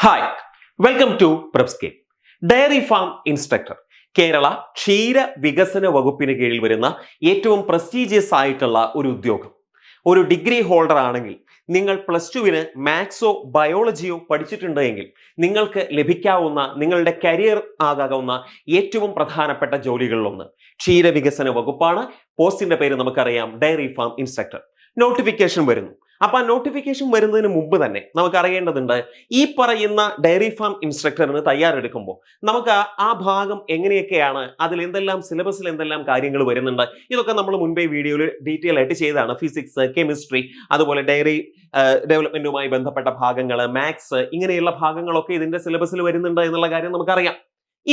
Hi, welcome to Prepscape. Dairy farm instructor Kerala ക്ഷീര വികസന വകുപ്പിന് കീഴിൽ വരുന്ന ഏറ്റവും പ്രസ്റ്റീജിയസ് ആയിട്ടുള്ള ഒരു ഉദ്യോഗം. ഒരു ഡിഗ്രി ഹോൾഡർ ആണെങ്കിൽ നിങ്ങൾ +2-ന് മാത്സോ ബയോളജിയോ പഠിച്ചിട്ടുണ്ട് എങ്കിൽ നിങ്ങൾക്ക് ലഭിക്കാവുന്ന നിങ്ങളുടെ കരിയർ ആകാവുന്ന ഏറ്റവും പ്രധാനപ്പെട്ട ജോലികളിലൊന്ന് ക്ഷീരവികസന വകുപ്പാണ്. പോസ്റ്റിന്റെ പേര് നമുക്കറിയാം, ഡയറി ഫാം ഇൻസ്ട്രക്ടർ. നോട്ടിഫിക്കേഷൻ വരുന്നു. അപ്പൊ ആ നോട്ടിഫിക്കേഷൻ വരുന്നതിന് മുമ്പ് തന്നെ നമുക്ക് അറിയേണ്ടതുണ്ട്, ഈ പറയുന്ന ഡയറി ഫാം ഇൻസ്ട്രക്ടറിന് തയ്യാറെടുക്കുമ്പോൾ നമുക്ക് ആ ഭാഗം എങ്ങനെയൊക്കെയാണ്, അതിൽ എന്തെല്ലാം സിലബസിൽ എന്തെല്ലാം കാര്യങ്ങൾ വരുന്നുണ്ട്, ഇതൊക്കെ നമ്മൾ മുൻപേ വീഡിയോയിൽ ഡീറ്റെയിൽ ആയിട്ട് ചെയ്തതാണ്. ഫിസിക്സ്, കെമിസ്ട്രി, അതുപോലെ ഡയറി ഡെവലപ്മെന്റുമായി ബന്ധപ്പെട്ട ഭാഗങ്ങൾ, മാത്സ്, ഇങ്ങനെയുള്ള ഭാഗങ്ങളൊക്കെ ഇതിന്റെ സിലബസിൽ വരുന്നുണ്ട് എന്നുള്ള കാര്യം നമുക്കറിയാം.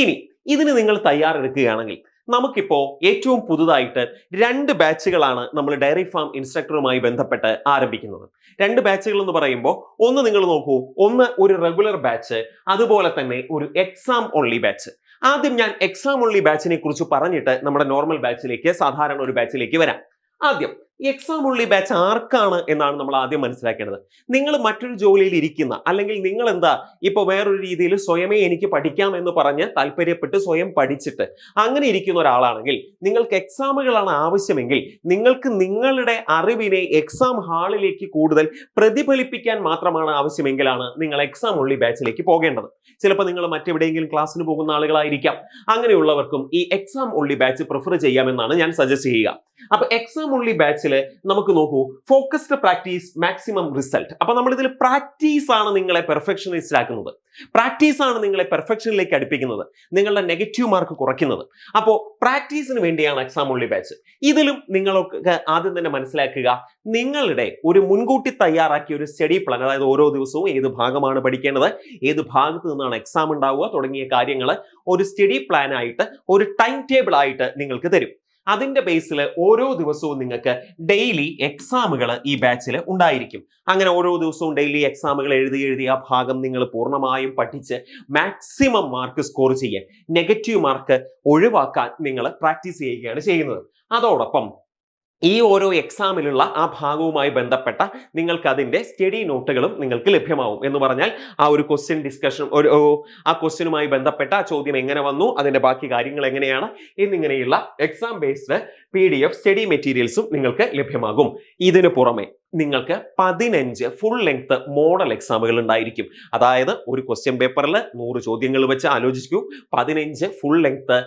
ഇനി ഇതിന് നിങ്ങൾ തയ്യാറെടുക്കുകയാണെങ്കിൽ നമുക്കിപ്പോ ഏറ്റവും പുതുതായിട്ട് 2 ബാച്ചുകളാണ് നമ്മൾ ഡയറി ഫാം ഇൻസ്ട്രക്ടറുമായി ബന്ധപ്പെട്ട് ആരംഭിക്കുന്നത്. 2 ബാച്ചുകൾ എന്ന് പറയുമ്പോൾ ഒന്ന് നിങ്ങൾ നോക്കൂ, ഒന്ന് ഒരു റെഗുലർ ബാച്ച്, അതുപോലെ തന്നെ ഒരു എക്സാം ഓൺലി ബാച്ച്. ആദ്യം ഞാൻ എക്സാം ഓൺലി ബാച്ചിനെ കുറിച്ച് പറഞ്ഞിട്ട് നമ്മുടെ നോർമൽ ബാച്ചിലേക്ക്, സാധാരണ ഒരു ബാച്ചിലേക്ക് വരാം. ആദ്യം എക്സാം ഓൺലി ബാച്ച് ആർക്കാണ് എന്നാണ് നമ്മൾ ആദ്യം മനസ്സിലാക്കേണ്ടത്. നിങ്ങൾ മറ്റൊരു ജോലിയിൽ ഇരിക്കുന്ന, അല്ലെങ്കിൽ നിങ്ങൾ ഇപ്പൊ വേറൊരു രീതിയിൽ സ്വയമേ എനിക്ക് പഠിക്കാം എന്ന് പറഞ്ഞ് താല്പര്യപ്പെട്ട് സ്വയം പഠിച്ചിട്ട് അങ്ങനെ ഇരിക്കുന്ന ഒരാളാണെങ്കിൽ, നിങ്ങൾക്ക് എക്സാമുകളാണ് ആവശ്യമെങ്കിൽ, നിങ്ങൾക്ക് നിങ്ങളുടെ അറിവിനെ എക്സാം ഹാളിലേക്ക് കൂടുതൽ പ്രതിഫലിപ്പിക്കാൻ മാത്രമാണ് ആവശ്യമെങ്കിലാണ് നിങ്ങൾ എക്സാം ഓൺലി ബാച്ചിലേക്ക് പോകേണ്ടത്. ചിലപ്പോൾ നിങ്ങൾ മറ്റെവിടെയെങ്കിലും ക്ലാസ്സിന് പോകുന്ന ആളുകളായിരിക്കാം. അങ്ങനെയുള്ളവർക്കും ഈ എക്സാം ഓൺലി ബാച്ച് പ്രിഫർ ചെയ്യാമെന്നാണ് ഞാൻ സജസ്റ്റ് ചെയ്യുക. അപ്പൊ എക്സാം ഓൺലി ബാച്ചിൽ നമുക്ക് നോക്കൂ, ഫോക്കസ്ഡ് പ്രാക്ടീസ് മാക്സിമം റിസൾട്ട്. അപ്പൊ നമ്മൾ ഇതിൽ പ്രാക്ടീസ് ആണ് നിങ്ങളെ പെർഫെക്ഷനിസ്റ്റ് ആക്കുന്നത്, പ്രാക്ടീസ് ആണ് നിങ്ങളെ പെർഫെക്ഷനിലേക്ക് അടുപ്പിക്കുന്നത്, നിങ്ങളുടെ നെഗറ്റീവ് മാർക്ക് കുറയ്ക്കുന്നത്. അപ്പോൾ പ്രാക്ടീസിന് വേണ്ടിയാണ് എക്സാം ഓൺലി ബാച്ച്. ഇതിലും നിങ്ങൾക്ക് ആദ്യം തന്നെ മനസ്സിലാക്കുക, നിങ്ങളുടെ ഒരു മുൻകൂട്ടി തയ്യാറാക്കിയ ഒരു സ്റ്റഡി പ്ലാൻ, അതായത് ഓരോ ദിവസവും ഏത് ഭാഗമാണ് പഠിക്കേണ്ടത്, ഏത് ഭാഗത്ത് നിന്നാണ് എക്സാം ഉണ്ടാവുക തുടങ്ങിയ കാര്യങ്ങൾ ഒരു സ്റ്റഡി പ്ലാൻ ആയിട്ട്, ഒരു ടൈം ടേബിൾ ആയിട്ട് നിങ്ങൾക്ക് തരും. അതിന്റെ ബേസിൽ ഓരോ ദിവസവും നിങ്ങൾക്ക് ഡെയിലി എക്സാമുകൾ ഈ ബാച്ചിൽ ഉണ്ടായിരിക്കും. അങ്ങനെ ഓരോ ദിവസവും ഡെയിലി എക്സാമുകൾ എഴുതി ആ ഭാഗം നിങ്ങൾ പൂർണ്ണമായും പഠിച്ച് മാക്സിമം മാർക്ക് സ്കോർ ചെയ്യാൻ, നെഗറ്റീവ് മാർക്ക് ഒഴിവാക്കാൻ നിങ്ങൾ പ്രാക്ടീസ് ചെയ്യുകയാണ് ചെയ്യുന്നത്. അതോടൊപ്പം ഈ ഓരോ എക്സാമിലുള്ള ആ ഭാഗവുമായി ബന്ധപ്പെട്ട നിങ്ങൾക്ക് അതിന്റെ സ്റ്റഡി നോട്ടുകളും നിങ്ങൾക്ക് ലഭ്യമാവും. എന്ന് പറഞ്ഞാൽ ആ ഒരു ക്വസ്റ്റ്യൻ ഡിസ്കഷൻ, ആ ക്വസ്റ്റ്യനുമായി ബന്ധപ്പെട്ട ആ ചോദ്യം എങ്ങനെ വന്നു, അതിന്റെ ബാക്കി കാര്യങ്ങൾ എങ്ങനെയാണ് എന്നിങ്ങനെയുള്ള എക്സാം ബേസ്ഡ് PDF സ്റ്റഡി മെറ്റീരിയൽസും നിങ്ങൾക്ക് ലഭ്യമാകും. ഇതിനു പുറമെ നിങ്ങൾക്ക് 15 ഫുൾ ലെങ്ത് മോഡൽ എക്സാമുകൾ ഉണ്ടായിരിക്കും. അതായത് ഒരു ക്വസ്റ്റ്യൻ പേപ്പറിൽ 100 ചോദ്യങ്ങൾ വെച്ച് ആലോചിക്കൂ, 15 ഫുൾ ലെങ്ത്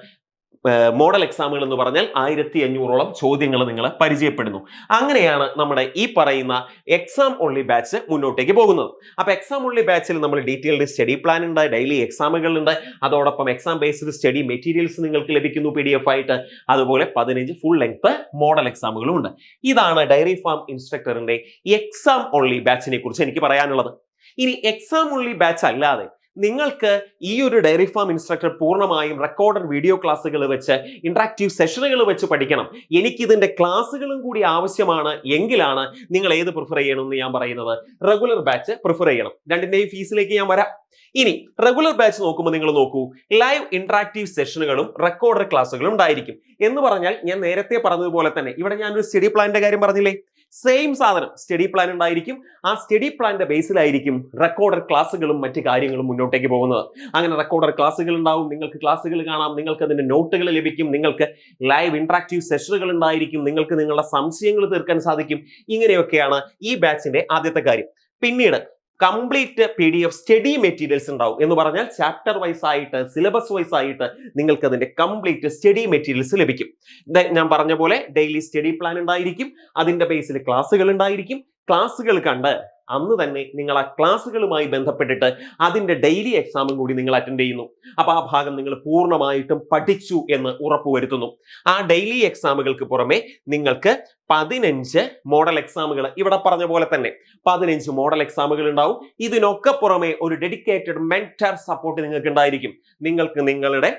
മോഡൽ എക്സാമുകൾ എന്ന് പറഞ്ഞാൽ 1500ഓളം ചോദ്യങ്ങൾ നിങ്ങൾ പരിചയപ്പെടുന്നു. അങ്ങനെയാണ് നമ്മുടെ ഈ പറയുന്ന എക്സാം ഓൺലി ബാച്ച് മുന്നോട്ടേക്ക് പോകുന്നത്. അപ്പൊ എക്സാം ഓൺലി ബാച്ചിൽ നമ്മൾ ഡീറ്റെയിൽഡ് സ്റ്റഡി പ്ലാൻ ഉണ്ട്, ഡെയിലി എക്സാമുകൾ ഉണ്ട്, അതോടൊപ്പം എക്സാം ബേസ്ഡ് സ്റ്റഡി മെറ്റീരിയൽസ് നിങ്ങൾക്ക് ലഭിക്കുന്നു PDF ആയിട്ട്, അതുപോലെ 15 ഫുൾ ലെങ്ത് മോഡൽ എക്സാമുകളും ഉണ്ട്. ഇതാണ് ഡയറി ഫാം ഇൻസ്ട്രക്ടറിന്റെ എക്സാം ഓൺലി ബാച്ചിനെ കുറിച്ച് എനിക്ക് പറയാനുള്ളത്. ഇനി എക്സാം ഓൺലി ബാച്ച് അല്ലാതെ നിങ്ങൾക്ക് ഈ ഒരു ഡയറി ഫാം ഇൻസ്ട്രക്ടർ പൂർണ്ണമായും റെക്കോർഡഡ് വീഡിയോ ക്ലാസ്സുകൾ വെച്ച്, ഇന്ററാക്റ്റീവ് സെഷനുകൾ വെച്ച് പഠിക്കണം, എനിക്കിതിന്റെ ക്ലാസ്സുകളും കൂടി ആവശ്യമാണ് എങ്കിലാണ് നിങ്ങൾ ഏത് പ്രിഫർ ചെയ്യണമെന്ന് ഞാൻ പറയുന്നത്, റെഗുലർ ബാച്ച് പ്രിഫർ ചെയ്യണം. രണ്ടിന്റെയും ഫീസിലേക്ക് ഞാൻ വരാം. ഇനി റെഗുലർ ബാച്ച് നോക്കുമ്പോൾ നിങ്ങൾ നോക്കൂ, ലൈവ് ഇന്ററാക്റ്റീവ് സെഷനുകളും റെക്കോർഡഡ് ക്ലാസ്സുകളും ഉണ്ടായിരിക്കും. എന്ന് പറഞ്ഞാൽ ഞാൻ നേരത്തെ പറഞ്ഞതുപോലെ തന്നെ ഇവിടെ ഞാനൊരു സ്റ്റഡി പ്ലാനിന്റെ കാര്യം പറഞ്ഞില്ലേ, സെയിം സാധനം സ്റ്റഡി പ്ലാൻ ഉണ്ടായിരിക്കും. ആ സ്റ്റഡി പ്ലാനിന്റെ ബേസിലായിരിക്കും റെക്കോർഡഡ് ക്ലാസ്സുകളും മറ്റു കാര്യങ്ങളും മുന്നോട്ടേക്ക് പോകുന്നത്. അങ്ങനെ റെക്കോർഡഡ് ക്ലാസ്സുകൾ ഉണ്ടാവും, നിങ്ങൾക്ക് ക്ലാസ്സുകൾ കാണാം, നിങ്ങൾക്ക് അതിന്റെ നോട്ടുകൾ ലഭിക്കും, നിങ്ങൾക്ക് ലൈവ് ഇന്ററാക്റ്റീവ് സെഷനുകൾ ഉണ്ടായിരിക്കും, നിങ്ങൾക്ക് നിങ്ങളുടെ സംശയങ്ങൾ തീർക്കാൻ സാധിക്കും. ഇങ്ങനെയൊക്കെയാണ് ഈ ബാച്ചിന്റെ ആദ്യത്തെ കാര്യം. പിന്നീട് കംപ്ലീറ്റ് PDF സ്റ്റഡി മെറ്റീരിയൽസ് ഉണ്ടാവും. എന്ന് പറഞ്ഞാൽ ചാപ്റ്റർ വൈസ് ആയിട്ട്, സിലബസ് വൈസ് ആയിട്ട് നിങ്ങൾക്ക് അതിന്റെ കംപ്ലീറ്റ് സ്റ്റഡി മെറ്റീരിയൽസ് ലഭിക്കും. ഞാൻ പറഞ്ഞ പോലെ ഡെയിലി സ്റ്റഡി പ്ലാൻ ഉണ്ടായിരിക്കും, അതിന്റെ ബേസിൽ ക്ലാസ്സുകൾ ഉണ്ടായിരിക്കും. ക്ലാസ്സുകൾ കണ്ട് അന്ന് തന്നെ നിങ്ങൾ ആ ക്ലാസ്സുകളുമായി ബന്ധപ്പെട്ടിട്ട് അതിന്റെ ഡെയിലി എക്സാമും കൂടി നിങ്ങൾ അറ്റൻഡ് ചെയ്യുന്നു. അപ്പൊ ആ ഭാഗം നിങ്ങൾ പൂർണ്ണമായിട്ടും പഠിച്ചു എന്ന് ഉറപ്പുവരുത്തുന്നു. ആ ഡെയിലി എക്സാമുകൾക്ക് പുറമെ നിങ്ങൾക്ക് 15 മോഡൽ എക്സാമുകൾ, ഇവിടെ പറഞ്ഞ പോലെ തന്നെ 15 മോഡൽ എക്സാമുകൾ ഉണ്ടാവും. ഇതിനൊക്കെ പുറമെ ഒരു ഡെഡിക്കേറ്റഡ് മെന്റർ സപ്പോർട്ട് നിങ്ങൾക്ക് ഉണ്ടായിരിക്കും. നിങ്ങൾക്ക് നിങ്ങളുടെ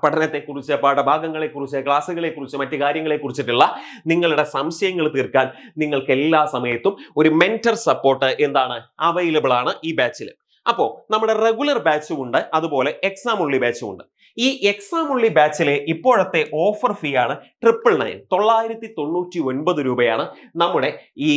പഠനത്തെക്കുറിച്ച്, പാഠഭാഗങ്ങളെക്കുറിച്ച്, ക്ലാസ്സുകളെക്കുറിച്ച്, മറ്റു കാര്യങ്ങളെക്കുറിച്ചിട്ടുള്ള നിങ്ങളുടെ സംശയങ്ങൾ തീർക്കാൻ നിങ്ങൾക്ക് എല്ലാ സമയത്തും ഒരു മെന്റർ സപ്പോർട്ട് അവൈലബിൾ ആണ് ഈ ബാച്ചിൽ. അപ്പോൾ നമ്മുടെ റെഗുലർ ബാച്ചും ഉണ്ട്, അതുപോലെ എക്സാം ഉള്ളി ബാച്ചും ഉണ്ട്. ഈ എക്സാം ഉള്ളി ബാച്ചിലെ ഇപ്പോഴത്തെ ഓഫർ ഫീ ആണ് 999 രൂപയാണ് നമ്മുടെ ഈ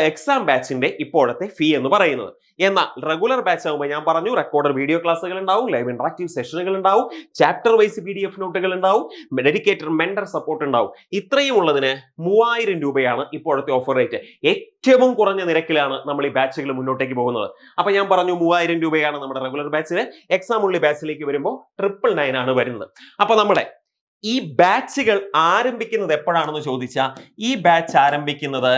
എക്സാം ബാച്ചിന്റെ ഇപ്പോഴത്തെ ഫീ എന്ന് പറയുന്നത്. എന്നാൽ റെഗുലർ ബാച്ച് ആകുമ്പോൾ ഞാൻ പറഞ്ഞു റെക്കോർഡഡ് വീഡിയോ ക്ലാസ്സുകൾ ഉണ്ടാവും, ലൈവ് ഇന്ററാക്റ്റീവ് സെഷനുകൾ ഉണ്ടാവും, ചാപ്റ്റർ വൈസ് PDF നോട്ടുകൾ ഉണ്ടാവും, ഡെഡിക്കേറ്റഡ് മെന്റർ സപ്പോർട്ട് ഉണ്ടാവും. ഇത്രയും ഉള്ളതിന് 3000 രൂപയാണ് ഇപ്പോഴത്തെ ഓഫർ റേറ്റ്. ഏറ്റവും കുറഞ്ഞ നിരക്കിലാണ് നമ്മൾ ഈ ബാച്ചുകൾ മുന്നോട്ടേക്ക് പോകുന്നത്. അപ്പൊ ഞാൻ പറഞ്ഞു 3000 രൂപയാണ് നമ്മുടെ റെഗുലർ ബാച്ചിന്. എക്സാം ഉള്ളി ബാച്ചിലേക്ക് വരുമ്പോൾ 999 ആണ് വരുന്നത്. അപ്പൊ നമ്മുടെ ഈ ബാച്ചുകൾ ആരംഭിക്കുന്നത് എപ്പോഴാണെന്ന് ചോദിച്ചാൽ ഈ ബാച്ച് ആരംഭിക്കുന്നത്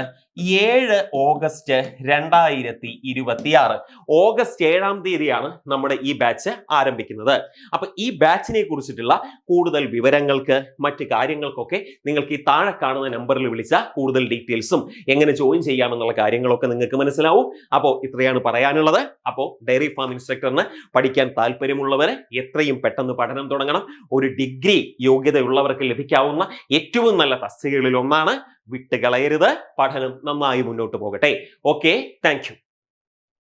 7 ഓഗസ്റ്റ് 2026. ഓഗസ്റ്റ് 7-ാം തീയതിയാണ് നമ്മുടെ ഈ ബാച്ച് ആരംഭിക്കുന്നത്. അപ്പൊ ഈ ബാച്ചിനെ കുറിച്ചിട്ടുള്ള കൂടുതൽ വിവരങ്ങൾക്ക് മറ്റ് കാര്യങ്ങൾക്കൊക്കെ നിങ്ങൾക്ക് ഈ താഴെ കാണുന്ന നമ്പറിൽ വിളിച്ചാൽ കൂടുതൽ ഡീറ്റെയിൽസും എങ്ങനെ ജോയിൻ ചെയ്യാമെന്നുള്ള കാര്യങ്ങളൊക്കെ നിങ്ങൾക്ക് മനസ്സിലാവും. അപ്പോൾ ഇത്രയാണ് പറയാനുള്ളത്. അപ്പോൾ ഡയറി ഫാം ഇൻസ്ട്രക്ടറിന് പഠിക്കാൻ താല്പര്യമുള്ളവരെ എത്രയും പെട്ടെന്ന് പഠനം തുടങ്ങണം. ഒരു ഡിഗ്രി യോഗ്യതയുള്ളവർക്ക് ലഭിക്കാവുന്ന ഏറ്റവും നല്ല തസ്തികകളിൽ ഒന്നാണ്. വിട്ടുകളയരുത്. പഠനം നന്നായി മുന്നോട്ട് പോകട്ടെ. Okay, thank you.